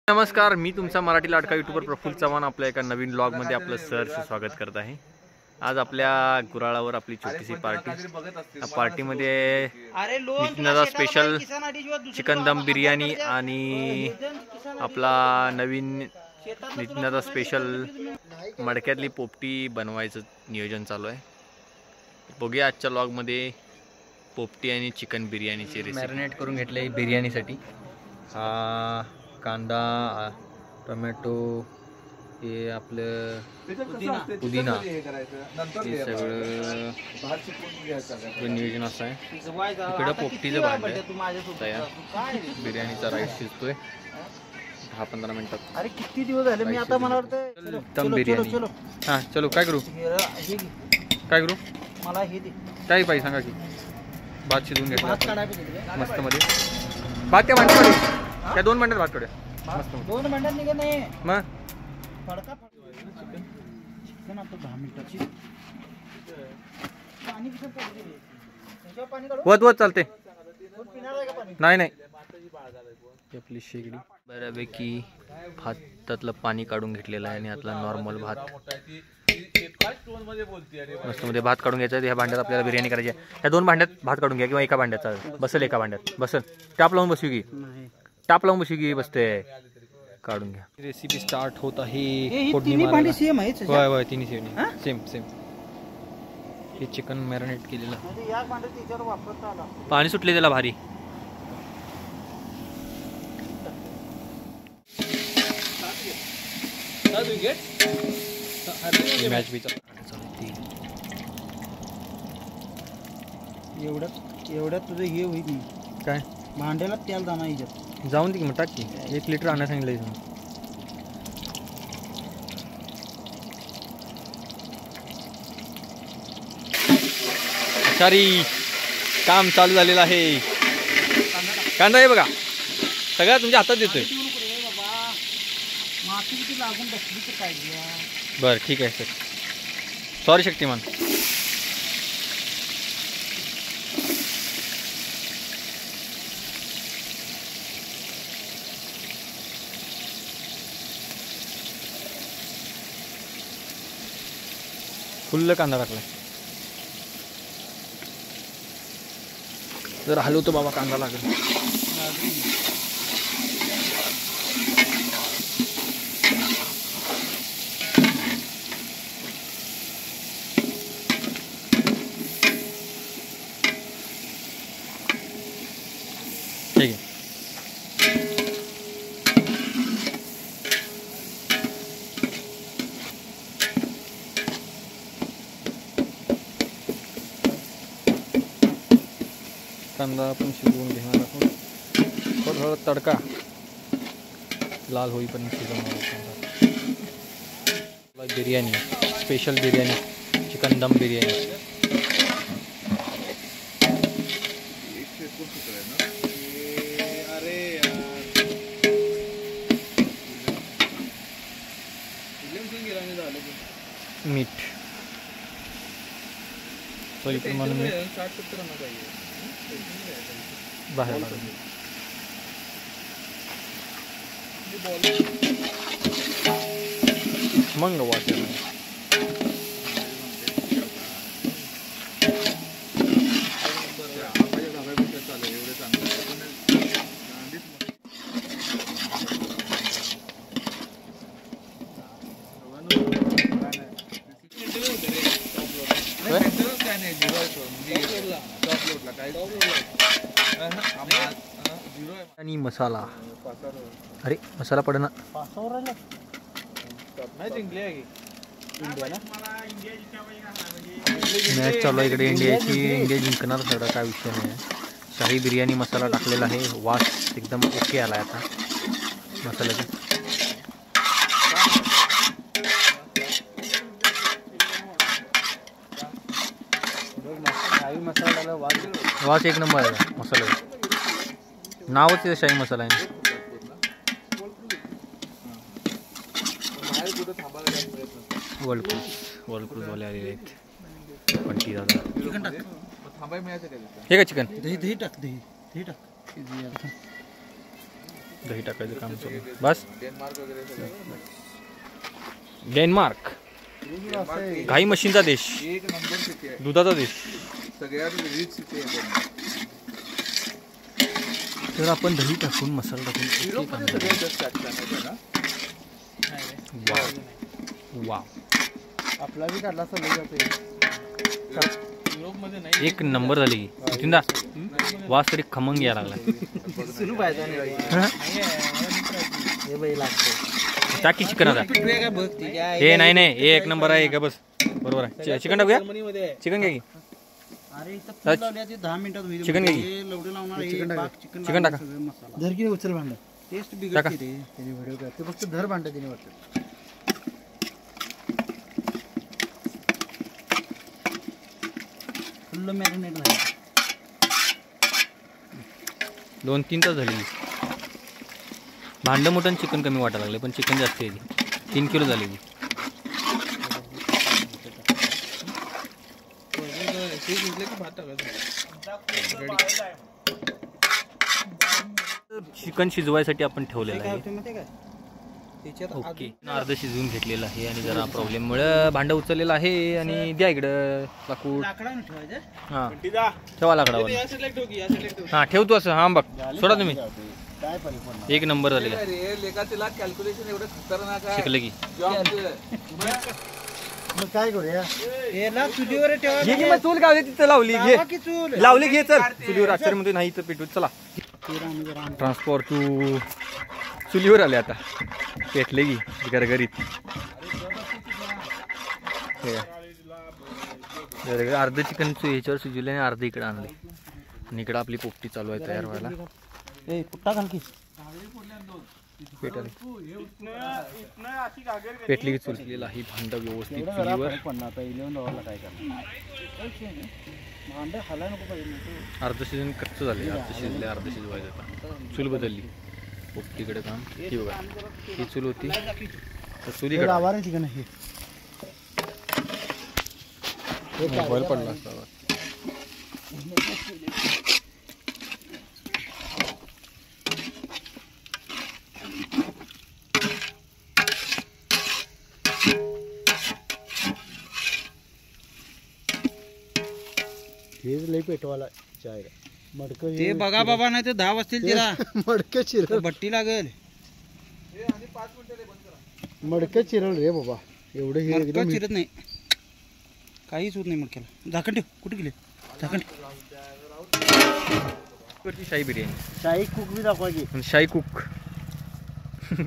नमस्कार, मी तुमचा मराठी लाडका यूट्यूबर प्रफुल्ल चव्हाण आपल्या एका नवीन ब्लॉगमध्ये आपलं सहर्ष स्वागत करत आहे। आज आपल्या गुराळावर आपली छोटीशी पार्टी। या पार्टीमध्ये नितीनदा स्पेशल चिकन दम बिर्याणी आणि आपला नवीन नितीनदा स्पेशल मडक्यातली पोपटी बनवायचं नियोजन चालू आहे। बघूया आजच्या ब्लॉगमध्ये पोपटी आणि चिकन बिर्याणीची रेसिपी। मॅरिनेट करून घेतले बिर्याणीसाठी। कांदा, टोमॅटो, हे आपलं पुदिना, हे सगळं नियोजन असं आहे। इकडं पोपटीचं भांडं तयार, बिर्याणीचा राईस शिजतोय 10-15 मिनिटात। अरे किती दिवस झाले मी आता मला वाटतं दम बिर्याणी। हां चलो, काय करू मला हे दे, काय पाहिजे सांगा की। भात शिजवून घेतला मस्त मध्ये। भात त्या भांड्यामध्ये, त्या 2 भांड्यात भात कडे मस्त। 2 भांड्यात निघत नाही मग फडका चिकन आता 10 मिनिटाची पाणी किती पाहिजे त्याच्यावर पाणी काढू वत चालते। पिणार आहे का पाणी? नाही आपली शेगडी बऱ्यापैकी भातातलं पाणी काढून घेतलेलं आहे आणि आतला नॉर्मल भात मस्त मध्ये भात काढून घ्यायचा। ह्या भांड्यात आपल्याला बिर्याणी करायची आहे। ह्या 2 भांड्यात भात काढून घ्या किंवा एका भांड्यात बसेल, एका भांड्यात बसेल। टाप लावून बसू की, टाप लावून बसू की, बसते काढून घ्या। रेसिपी स्टार्ट होत आहे। तिन्ही भांडी सेम आहेत? होय तिन्ही सेम। हे चिकन मॅरिनेट केलेलं, म्हणजे या भांड्यात त्याच्यावर वापरता आला, पाणी सुटले त्याला भारी। मॅच बी एवढ्यात तुझं हे होईल काय, भांड्याला तेल जाणार याच्यात जाऊन दे की मग, टाक की 1 लिटर आणा सांगितलं। सारी काम चालू झालेलं आहे। कांदा आहे बघा, सगळ्या तुमच्या हातात देतोय। माती किती लागून बसली तर काय बरं ठीक आहे सर, सॉरी शक्तिमान। फुल्ल कांदा टाकलाय, जर हलवतो बाबा कांदा लागेल। ठीक आहे, कांदा आपण शिजवून घेणार आहोत। थोडा तडका लाल होईपर्यंत शिजवणार आहोत। बिर्याणी स्पेशल बिर्याणी, चिकन दम बिर्याणी। मीठ सोयीप्रमाणे मीठ बाहेर मंग वाटेल। आणि मसाला, अरे मसाला पडना, मॅच चालू आहे इकडे इंडियाची। इंडिया जिंकणार सगळं, काय विषय नाही। शाही बिर्याणी मसाला टाकलेला आहे, वास एकदम ओके आला आता मसाल्याचा। वास एक नंबर आहे मसाला, नावच शाही मसाला आहे। वर्ल्ड क्रूज वाले आलेले आहेत। पंटी दादा चिकन टाक, हे का चिकन, दही टाक, दही टाक। दही टाकायचं काम चालू बस. डेन्मार्क घाई मशीनचा देश, एक नंबर सिटी आहे, दुधाचा देश. सगळ्यात रिच सिटी आहे. तर आपण दही टाकून मसाला टाकून युरोपमध्ये सगळ्यात जास्त आहे ना. वा आपला बी काढला असता लई जातोय. युरोपमध्ये नाही. एक नंबर झाली जिंदा. वास तरी खमंग यायला लागला. सुरू पाहिजे हे बाई लागतो. टाकी चिकन आता काय बघ ती काय हे नाही नाही हे एक नंबर आहे का बस. बरोबर आहे. चिकन टाकूया. चिकन घ्या की. अरे इथं फुल लावल्या ते 10 मिनिटात होईल. चिकन घे की. हे लवडे लावणार आहे. चिकन चिकन टाका. मसाला धर की उचल भांड. टेस्ट बिघडते रे त्याने व्हिडिओ करते. ते फक्त धर भांड तिने वाटतं. फुल मॅरिनेट झालं. 2-3 तास झाली. भांडं मोठं चिकन कमी वाटायला लागले पण चिकन जास्त आहे. 3 किलो झाली. चिकन शिजवायसाठी आपण ठेवलेलं आहे. ओके अर्ध शिजवून घेतलेलं आहे आणि जरा प्रॉब्लेममुळे भांडं उचललेलं आहे. आणि द्या इकडं लाकूड. हां ठेवा लाकडावर. हां ठेवतो असं. हां बघ सोडा तुम्ही. एक नंबर झालेला तिला कॅल्क्युलेशन एवढं खतरनाक आहे. शिकलं की मग काय करूया हे ना चुलीवर ठेवा. घे की मग चूल गावली तिथं लावली. घे की चूल लावली घे चल. चुलीवर अक्षरमध्ये नाही तर पेटू. चला तेरा आम्ही जरा ट्रान्सपोर्ट टू चुलीवर आले आता. पेटले की गरगरीत. अर्ध चिकन ह्याच्यावर शिजवले आणि अर्ध इकडे आणले. आणि इकडं आपली पोपटी चालू आहे तयार व्हायला. ए पुट्टा घाल की पेटली पेटली की चुललेलं आहे भांड व्यवस्थित चुलीवर. काय करणार भांड हलाय नको पाहिजे. अर्ध शिजून कच्चं झाले. अर्ध शिजले अर्ध शिजवायचं. आता चूल बदलली. पोपटीकडे काम. ही बघा ही चूल होती तर चुलीकडे आवार आहे चिकन हे मोबाईल पडला असता. हेच लई पेटवाला चाय मडक ते बघा बाबा नाही ते 10 वाजतील तिला मडक चिरल भट्टी लागेल. मडक चिरल रे बाबा. एवढं हे एकदम चिरत नाही. काहीच होत नाही मडक्याला. झाकण ठेव. कुठे गेले झाकण. शाही बिर्याणी. शाही कुक बी दाखवा की. शाही कुक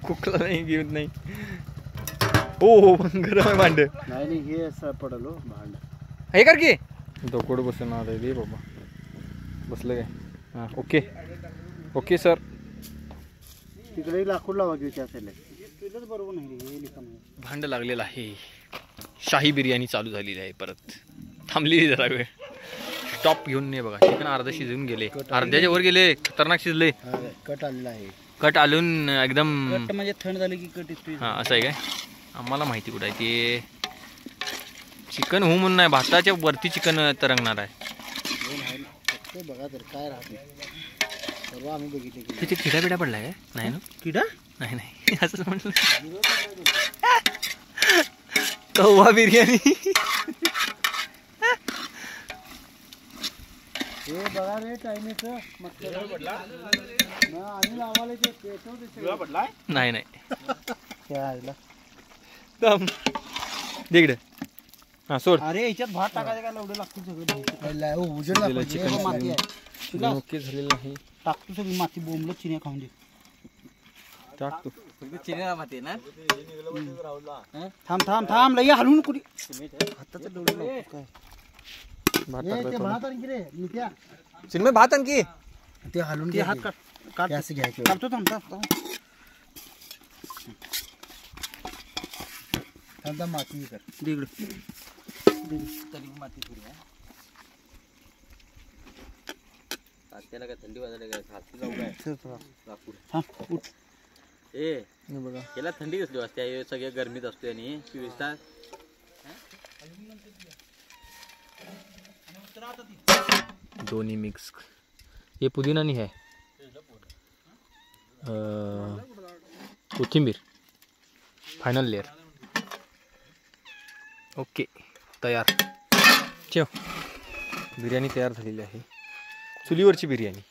कुकला नाही घेऊन नाही. हो गरम आहे भांड. नाही हे असं पडलो भांड. हे कर की डोकोड बसून आलं रे बाबा. बसलं काय. हां ओके ओके सर. तिकडे लाकूड लावा की त्या साईडला. बरोबर नाही हे लिखाण. भांड लागलेलं आहे. शाही बिर्याणी चालू झालेली आहे. परत थांबलेली जरा वेळ. स्टॉप घेऊन नाही बघा. चिकन अर्ध शिजून गेले. अर्ध्याच्या वर गेले. खतरनाक शिजले. कट आलेला आहे. कट आलून एकदम कट म्हणजे थंड झाले की कट येतो. हां असं आहे काय. आम्हाला माहिती कुठं आहे ते. चिकन होऊ म्हणून नाही भाताच्या वरती चिकन तरंगणार आहे. बघा तर काय राहते सर्व आम्ही बघितले. तिथे किडा बिडा पडलाय काय. नाही ना किडा नाही नाही असं म्हटलं. कव्वा बिर्याणी. हे बघा रे चायनीज आम्ही लावायला ते पेटवते. नाही नाही खेळायला तिकडे. हां सोड. अरे याच्यात भात टाकायचं काय लवडं लागतं सगळं. चिकन माती आहे. ओके झालेलं आहे. टाकतो सगळी माती. बोंबलं चिन्या खाऊन दे. टाकतो. थांब थांब थांब लई हलवून कुठे हाताचं डोळे लावतो काय. भात आणखी रे नित्या. चिन्मय भात आणखी. ते हलवून ते हात काट असं घ्यायचं. काढतो थांब थांब थांब माती कर तिकडे. माती थोडी त्याला काय थंडी वाजायला काय हाती जाऊ काय लाकूड. हां उठ. ए बघा याला थंडी कसली वाजते. सगळ्या गरमीत असतोय आणि 24 तास. दोन्ही मिक्स. हे पुदिना नाही आहे. कोथिंबीर, फायनल लेअर. ओके, तयार. ठेव. बिर्याणी तयार झालेली आहे, चुलीवरची बिर्याणी.